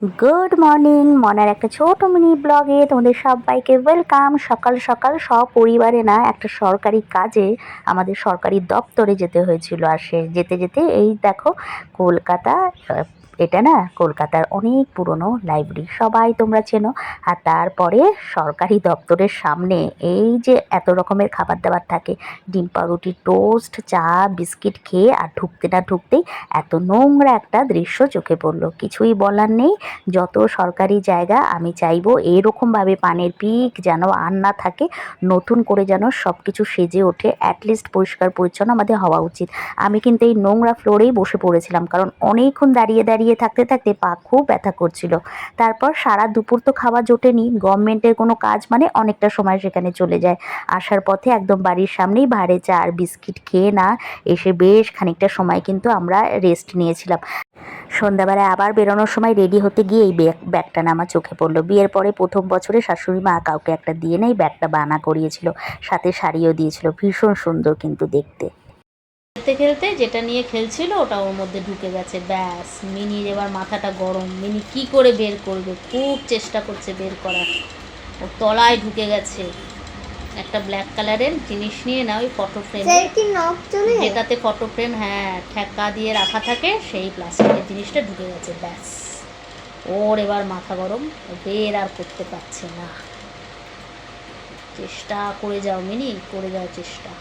Good morning, মনের একটা ছোট মিনি ব্লগে তোমাদের সবাইকে ওয়েলকাম। সকাল সকাল সপরিবারে না একটা সরকারি কাজে আমাদের সরকারি দপ্তরে যেতে হয়েছিল। আর সে যেতে যেতে এই দেখো কলকাতা, এটা না কলকাতার অনেক পুরনো লাইব্রেরি, সবাই তোমরা চেনো। আর তারপরে সরকারি দপ্তরের সামনে এই যে এত রকমের খাবার দাবার থাকে, ডিম পাউরুটি, টোস্ট, চা, বিস্কিট খেয়ে আর ঢুকতে না ঢুকতেই এত নোংরা একটা দৃশ্য চোখে পড়লো। কিছুই বলার নেই, যত সরকারি জায়গা আমি চাইবো এরকমভাবে পানের পিক যেন আর না থাকে, নতুন করে যেন সব কিছু সেজে ওঠে, অ্যাটলিস্ট পরিষ্কার পরিচ্ছন্ন আমাদের হওয়া উচিত। আমি কিন্তু এই নোংরা ফ্লোরেই বসে পড়েছিলাম, কারণ অনেকক্ষণ দাঁড়িয়ে দাঁড়িয়ে থাকতে থাকতে পা খুব ব্যথা করছিল। তারপর সারা দুপুর তো খাওয়া জোটেনি, গভর্নমেন্টের কোনো কাজ মানে অনেকটা সময় সেখানে চলে যায়। আসার পথে একদম বাড়ির সামনেই ভাঁড়ে চা আর বিস্কিট খেয়ে না এসে বেশ খানিকটা সময় কিন্তু আমরা রেস্ট নিয়েছিলাম। সন্ধ্যাবেলায় আবার বেরোনোর সময় রেডি হতে গিয়ে এই ব্যাগটা না আমার চোখে পড়লো। বিয়ের পরে প্রথম বছরে শাশুড়ি মা কাউকে একটা দিয়ে নেই, ব্যাগটা বানা করিয়েছিল, সাথে শাড়িও দিয়েছিল, ভীষণ সুন্দর কিন্তু দেখতে। খেলতে খেলতে যেটা নিয়ে খেলছিল ওটা ওর মধ্যে ঢুকে গেছে, ব্যাস। মিনির এবার মাথাটা গরম, মিনি কি করে বের করবে, খুব চেষ্টা করছে বের করার, ও তলায় ঢুকে গেছে। একটা ব্ল্যাক কালারের জিনিস নিয়ে না, ওই ফটো ফ্রেম, যেটাতে ফটো ফ্রেম, হ্যাঁ, ঠেকা দিয়ে রাখা থাকে, সেই প্লাস্টিকের জিনিসটা ঢুকে গেছে, ব্যাস। ওর এবার মাথা গরম, বের আর করতে পারছে না। চেষ্টা করে যাও মিনি, করে যাও চেষ্টা।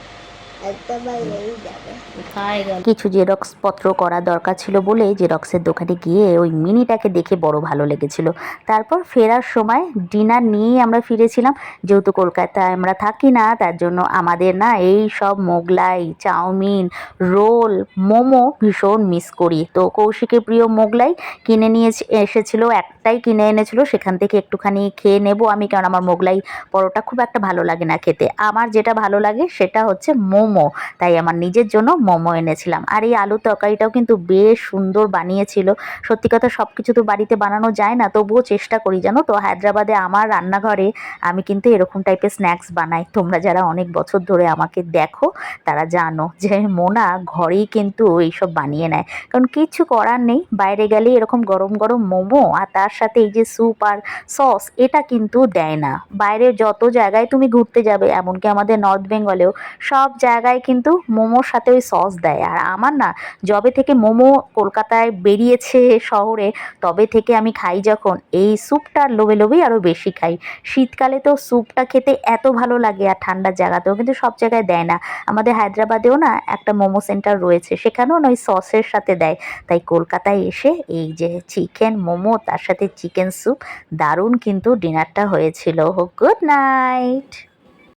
কিছু জেরক্স পত্র করা দরকার ছিল বলে জেরক্সের দোকানে গিয়ে ওই মিনিটাকে দেখে বড় ভালো লেগেছিল। তারপর ফেরার সময় ডিনার নিয়েই আমরা ফিরেছিলাম, যেহেতু কলকাতায় আমরা থাকি না, তার জন্য আমাদের না এই সব মোগলাই, চাউমিন, রোল, মোমো ভীষণ মিস করি। তো কৌশিকের প্রিয় মোগলাই কিনে নিয়ে এসেছিলো, একটাই কিনে এনেছিল, সেখান থেকে একটুখানি খেয়ে নেব আমি, কারণ আমার মোগলাই পরোটা খুব একটা ভালো লাগে না খেতে। আমার যেটা ভালো লাগে সেটা হচ্ছে মোমো, তাই আমার নিজের জন্য মোমো এনেছিলাম। আর এই আলু তরকারিটাও কিন্তু বেশ সুন্দর বানিয়েছিল। সত্যি কথা, সব কিছু তো বাড়িতে বানানো যায় না, তবুও চেষ্টা করি, জানো তো। হায়দ্রাবাদে আমার রান্নাঘরে আমি কিন্তু এরকম টাইপের স্ন্যাক্স বানাই। তোমরা যারা অনেক বছর ধরে আমাকে দেখো তারা জানো যে মোনা ঘরেই কিন্তু এইসব বানিয়ে নেয়, কারণ কিছু করার নেই, বাইরে গেলে এরকম গরম গরম মোমো আর তার সাথে এই যে স্যুপ আর সস, এটা কিন্তু দেয় না। বাইরে যত জায়গায় তুমি ঘুরতে যাবে, এমনকি আমাদের নর্থ বেঙ্গলেও সব জায়গায় কিন্তু মোমোর সাথে ওই সস দেয়। আর আমার না, যবে থেকে মোমো কলকাতায় বেরিয়েছে শহরে, তবে থেকে আমি খাই যখন, এই স্যুপটার লোভে লোভেই আরও বেশি খাই। শীতকালে তো স্যুপটা খেতে এত ভালো লাগে, আর ঠান্ডার জায়গাতেও কিন্তু সব জায়গায় দেয় না। আমাদের হায়দ্রাবাদেও না একটা মোমো সেন্টার রয়েছে, সেখানেও না ওই সসের সাথে দেয়। তাই কলকাতায় এসে এই যে চিকেন মোমো তার সাথে চিকেন স্যুপ, দারুণ কিন্তু ডিনারটা হয়েছিল। Good night.